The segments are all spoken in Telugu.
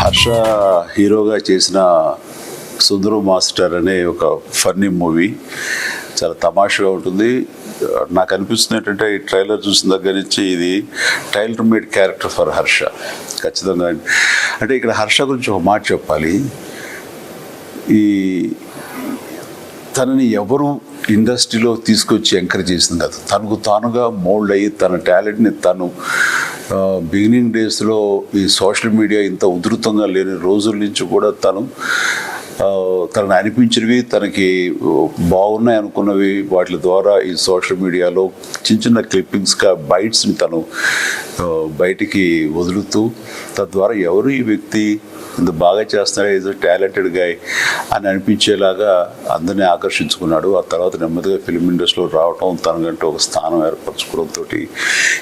హర్ష హీరోగా చేసిన సుందరం మాస్టర్ అనే ఒక ఫన్నీ మూవీ చాలా తమాషగా ఉంటుంది. నాకు అనిపిస్తుంది ఏంటంటే ఈ ట్రైలర్ చూసిన దగ్గర నుంచి ఇది tailor made character for Harsha ఖచ్చితంగా. అంటే ఇక్కడ హర్ష గురించి ఒక మాట చెప్పాలి. ఈ తనని ఎవరు ఇండస్ట్రీలో తీసుకొచ్చి ఎంకరేజ్ చేసింది కాదు, తనకు తానుగా మోల్డ్ అయ్యి తన టాలెంట్ని తను బిగినింగ్ డేస్లో ఈ సోషల్ మీడియా ఇంత ఉధృతంగా లేని రోజుల నుంచి కూడా తనకు అనిపించినవి, తనకి బాగున్నాయి అనుకున్నవి వాటి ద్వారా ఈ సోషల్ మీడియాలో చిన్న చిన్న క్లిప్పింగ్స్గా బైట్స్ని తను బయటికి వదులుతూ తద్వారా ఎవరు ఈ వ్యక్తి ఇంత బాగా చేస్తున్నాడు, ఏదో టాలెంటెడ్ గాయ్ అని అనిపించేలాగా అందరినీ ఆకర్షించుకున్నాడు. ఆ తర్వాత నెమ్మదిగా ఫిలిం ఇండస్ట్రీలో రావటం, తనకంటే ఒక స్థానం ఏర్పరచుకోవడంతో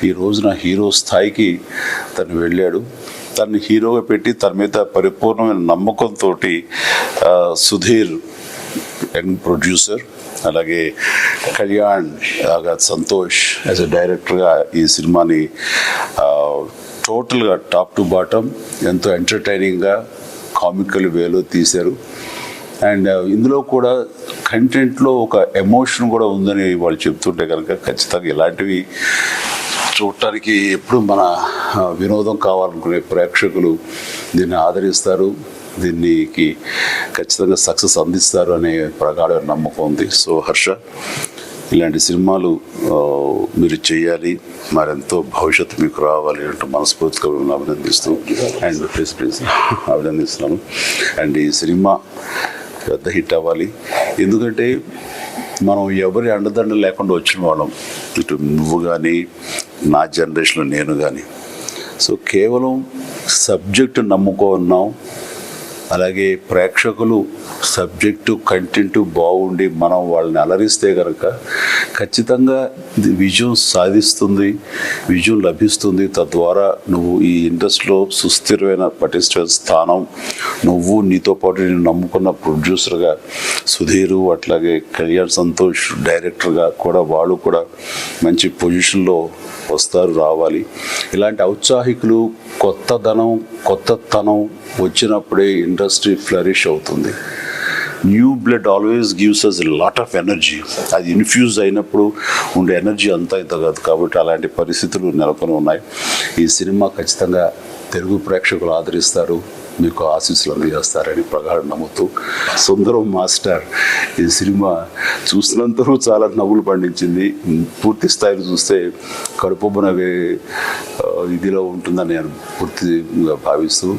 ఈ రోజున హీరో స్థాయికి తను వెళ్ళాడు. తనని హీరోగా పెట్టి తన మీద పరిపూర్ణమైన నమ్మకంతో సుధీర్ యంగ్ ప్రొడ్యూసర్, అలాగే కళ్యాణ్, సంతోష్ యాజ్ ఎ డైరెక్టర్గా ఈ సినిమాని టోటల్గా టాప్ టు బాటమ్ ఎంతో ఎంటర్టైనింగ్గా కామికల్ వేలో తీశారు. అండ్ ఇందులో కూడా కంటెంట్లో ఒక ఎమోషన్ కూడా ఉందని వాళ్ళు చెప్తుంటే కనుక ఖచ్చితంగా ఇలాంటివి చూడటానికి ఎప్పుడు మన వినోదం కావాలనుకునే ప్రేక్షకులు దీన్ని ఆదరిస్తారు, దీనికి ఖచ్చితంగా సక్సెస్ అందిస్తారు అనే ప్రగాఢ నమ్మకం ఉంది. సో హర్ష, ఇలాంటి సినిమాలు మీరు చేయాలి, మరెంతో భవిష్యత్తు మీకు రావాలి అంటూ మనస్ఫూర్తిగా మిమ్మల్ని అభినందిస్తూ అండ్ ప్లీజ్ అభినందిస్తున్నాను. అండ్ ఈ సినిమా పెద్ద హిట్ అవ్వాలి. ఎందుకంటే మనం ఎవరి అండదండ లేకుండా వచ్చిన వాళ్ళం, ఇటు నువ్వు కానీ నా జనరేషన్లో నేను కానీ. సో కేవలం సబ్జెక్టు నమ్ముకున్నాం, అలాగే ప్రేక్షకులు సబ్జెక్టు కంటెంటు బాగుండి మనం వాళ్ళని అలరిస్తే కనుక ఖచ్చితంగా విజయం సాధిస్తుంది, విజయం లభిస్తుంది. తద్వారా నువ్వు ఈ ఇండస్ట్రీలో సుస్థిరమైన పటిష్టమైన స్థానం, నువ్వు నీతో పాటు నేను నమ్ముకున్న ప్రొడ్యూసర్గా సుధీరు, అట్లాగే కళ్యాణ్, సంతోష్ డైరెక్టర్గా కూడా వాళ్ళు కూడా మంచి పొజిషన్లో వస్తారు, రావాలి. ఇలాంటి ఔత్సాహికులు కొత్తతనం వచ్చినప్పుడే ఇండస్ట్రీ ఫ్లరిష్ అవుతుంది. New blood always gives us lot of energy. అది ఇన్ఫ్యూజ్ అయినప్పుడు ఉండే ఎనర్జీ అంతా ఇంత కాదు. కాబట్టి అలాంటి పరిస్థితులు నెలకొని ఉన్నాయి. ఈ సినిమా ఖచ్చితంగా తెలుగు ప్రేక్షకులు ఆదరిస్తారు, మీకు ఆశీస్సులు అందజేస్తారని ప్రగాఢ నమ్ముతూ, సుందరం మాస్టర్ ఈ సినిమా చూసినంతరూ చాలా నవ్వులు పండించింది. పూర్తి స్థాయిలో చూస్తే కడుపుబ్బున ఇదిలో ఉంటుందని నేను పూర్తిగా భావిస్తూ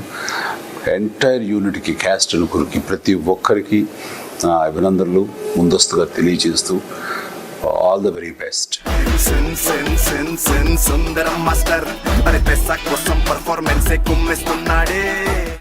ఎంటైర్ యూనిట్కి, క్యాస్ట్ అనుకురికి ప్రతి ఒక్కరికి నా అభినందనలు ముందస్తుగా తెలియజేస్తూ all the very best. Sundaram master performance కుమ్మిస్తున్నాడే.